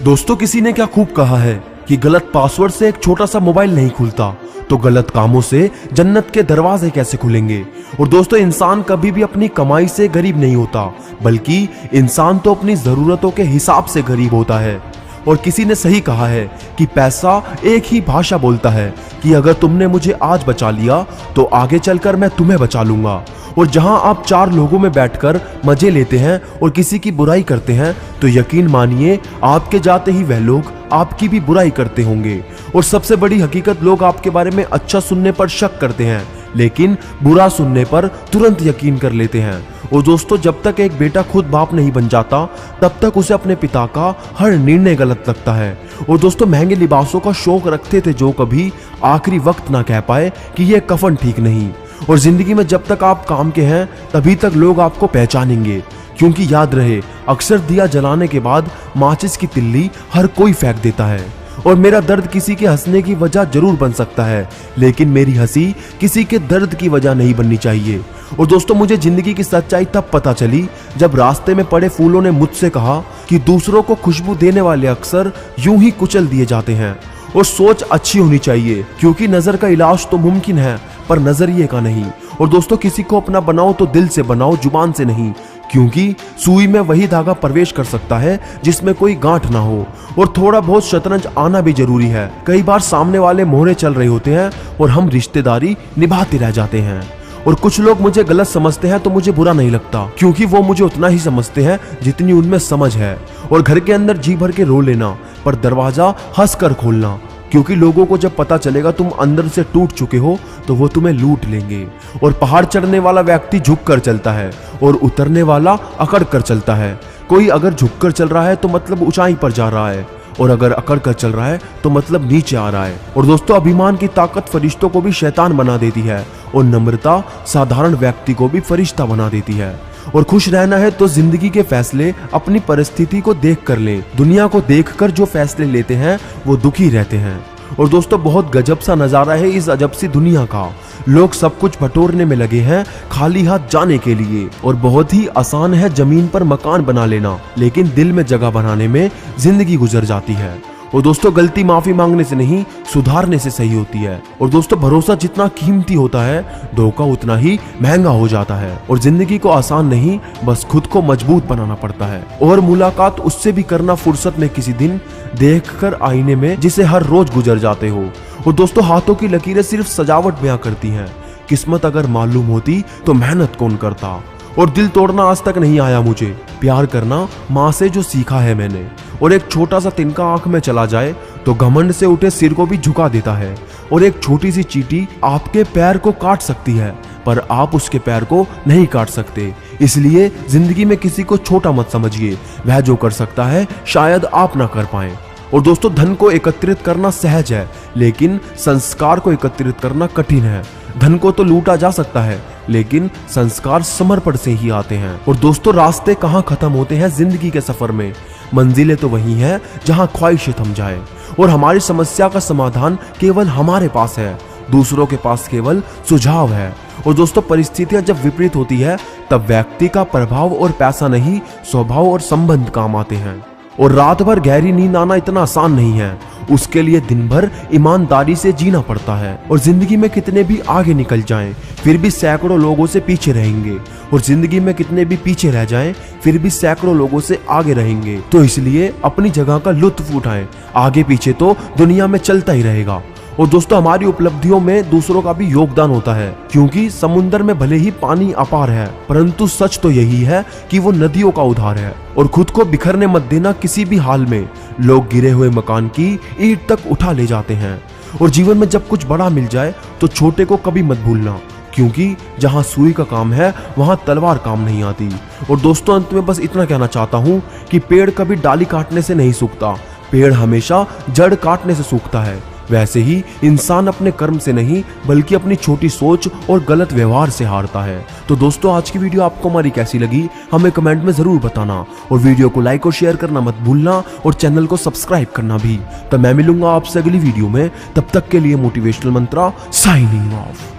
दोस्तों, किसी ने क्या खूब कहा है कि गलत पासवर्ड से एक छोटा सा मोबाइल नहीं खुलता, तो गलत कामों से जन्नत के दरवाजे कैसे खुलेंगे। और दोस्तों, इंसान कभी भी अपनी कमाई से गरीब नहीं होता, बल्कि इंसान तो अपनी जरूरतों के हिसाब से गरीब होता है। और किसी ने सही कहा है कि पैसा एक ही भाषा बोलता है कि अगर तुमने मुझे आज बचा लिया तो आगे चलकर मैं तुम्हें बचा लूंगा। और जहां आप चार लोगों में बैठकर मजे लेते हैं और किसी की बुराई करते हैं, तो यकीन मानिए आपके जाते ही वह लोग आपकी भी बुराई करते होंगे। और सबसे बड़ी हकीकत, लोग आपके बारे में अच्छा सुनने पर शक करते हैं, लेकिन बुरा सुनने पर तुरंत यकीन कर लेते हैं। और दोस्तों, जब तक एक बेटा खुद बाप नहीं बन जाता, तब तक उसे अपने पिता का हर निर्णय गलत लगता है। और दोस्तों, महंगे लिबासों का शौक रखते थे जो कभी आखिरी वक्त ना कह पाए कि यह कफन ठीक नहीं। और जिंदगी में जब तक आप काम के हैं, तभी तक लोग आपको पहचानेंगे। क्योंकि याद रहे, अक्सर दिया जलाने के बाद माचिस की तिल्ली हर कोई फेंक देता है। और मेरा दर्द किसी के हंसने की वजह जरूर बन सकता है, लेकिन मेरी हंसी किसी के दर्द की वजह नहीं बननी चाहिए। और दोस्तों, मुझे जिंदगी की सच्चाई तब पता चली जब रास्ते में पड़े फूलों ने मुझसे कहा कि दूसरों को खुशबू देने वाले अक्सर यूं ही कुचल दिए जाते हैं। और सोच अच्छी होनी चाहिए, क्योंकि नजर का इलाज तो मुमकिन है, पर नजरिए का नहीं। और दोस्तों, किसी को अपना बनाओ तो दिल से बनाओ, जुबान से नहीं, क्योंकि सुई में वही धागा प्रवेश कर सकता है जिसमें कोई गांठ ना हो। और थोड़ा बहुत शतरंज आना भी जरूरी है। कई बार सामने वाले मोहरे चल रहे होते हैं और हम रिश्तेदारी निभाते रह जाते हैं। और कुछ लोग मुझे गलत समझते हैं तो मुझे बुरा नहीं लगता, क्योंकि वो मुझे उतना ही समझते हैं जितनी उनमें समझ है। और घर के अंदर जी भर के रो लेना, पर दरवाजा हंस कर खोलना, क्योंकि लोगों को जब पता चलेगा तुम अंदर से टूट चुके हो तो वो तुम्हें लूट लेंगे। और पहाड़ चढ़ने वाला व्यक्ति झुक कर चलता है और उतरने वाला अकड़ कर चलता है। कोई अगर झुक कर चल रहा है तो मतलब ऊंचाई पर जा रहा है, और अगर अकड़ कर चल रहा है तो मतलब नीचे आ रहा है। और दोस्तों, अभिमान की ताकत फरिश्तों को भी शैतान बना देती है, और नम्रता साधारण व्यक्ति को भी फरिश्ता बना देती है। और खुश रहना है तो जिंदगी के फैसले अपनी परिस्थिति को देख कर लें। दुनिया को देखकर जो फैसले लेते हैं वो दुखी रहते हैं। और दोस्तों, बहुत गजब सा नजारा है इस अजब सी दुनिया का। लोग सब कुछ बटोरने में लगे हैं खाली हाथ जाने के लिए। और बहुत ही आसान है जमीन पर मकान बना लेना, लेकिन दिल में जगह बनाने में जिंदगी गुजर जाती है। और दोस्तों, गलती माफी मांगने से नहीं, सुधारने से सही होती है। और दोस्तों, भरोसा जितना कीमती होता है, धोखा उतना ही महंगा हो जाता है। और जिंदगी को आसान नहीं, बस खुद को मजबूत बनाना पड़ता है। और मुलाकात उससे भी करना फुर्सत में किसी दिन, देखकर आईने में जिसे हर रोज गुजर जाते हो। और दोस्तों, हाथों की लकीरें सिर्फ सजावट बयां करती हैं, किस्मत अगर मालूम होती तो मेहनत कौन करता। और दिल तोड़ना आज तक नहीं आया मुझे, प्यार करना माँ से जो सीखा है मैंने। और एक छोटा सा तिनका आंख में चला जाए तो घमंड से उठे सिर को भी झुका देता है। और एक छोटी सी चींटी आपके पैर को काट सकती है, पर आप उसके पैर को नहीं काट सकते। इसलिए जिंदगी में किसी को छोटा मत समझिए, वह जो कर सकता है शायद आप ना कर पाए। और दोस्तों, धन को एकत्रित करना सहज है, लेकिन संस्कार को एकत्रित करना कठिन है। धन को तो लूटा जा सकता है, लेकिन संस्कार समर्पण से ही आते हैं। और दोस्तों, रास्ते कहाँ खत्म होते हैं जिंदगी के सफर में, मंजिलें तो वही हैं जहां ख्वाहिशें थम जाए। और हमारी समस्या का समाधान केवल हमारे पास है, दूसरों के पास केवल सुझाव है। और दोस्तों, परिस्थितियां जब विपरीत होती है, तब व्यक्ति का प्रभाव और पैसा नहीं, स्वभाव और संबंध काम आते हैं। और रात भर गहरी नींद आना इतना आसान नहीं है, उसके लिए दिन भर ईमानदारी से जीना पड़ता है। और जिंदगी में कितने भी आगे निकल जाएं, फिर भी सैकड़ों लोगों से पीछे रहेंगे। और जिंदगी में कितने भी पीछे रह जाएं, फिर भी सैकड़ों लोगों से आगे रहेंगे। तो इसलिए अपनी जगह का लुत्फ उठाएं, आगे पीछे तो दुनिया में चलता ही रहेगा। और दोस्तों, हमारी उपलब्धियों में दूसरों का भी योगदान होता है, क्योंकि समुद्र में भले ही पानी अपार है, परंतु सच तो यही है कि वो नदियों का उधार है। और खुद को बिखरने मत देना किसी भी हाल में, लोग गिरे हुए मकान की ईंट तक उठा ले जाते हैं। और जीवन में जब कुछ बड़ा मिल जाए तो छोटे को कभी मत भूलना, क्योंकि जहां सुई का काम है वहां तलवार काम नहीं आती। और दोस्तों, अंत में बस इतना कहना चाहता हूं कि पेड़ कभी डाली काटने से नहीं सूखता, पेड़ हमेशा जड़ काटने से सूखता है। वैसे ही इंसान अपने कर्म से नहीं, बल्कि अपनी छोटी सोच और गलत व्यवहार से हारता है। तो दोस्तों, आज की वीडियो आपको हमारी कैसी लगी हमें कमेंट में जरूर बताना। और वीडियो को लाइक और शेयर करना मत भूलना, और चैनल को सब्सक्राइब करना भी। तो मैं मिलूंगा आपसे अगली वीडियो में, तब तक के लिए मोटिवेशनल मंत्रा साइनिंग ऑफ।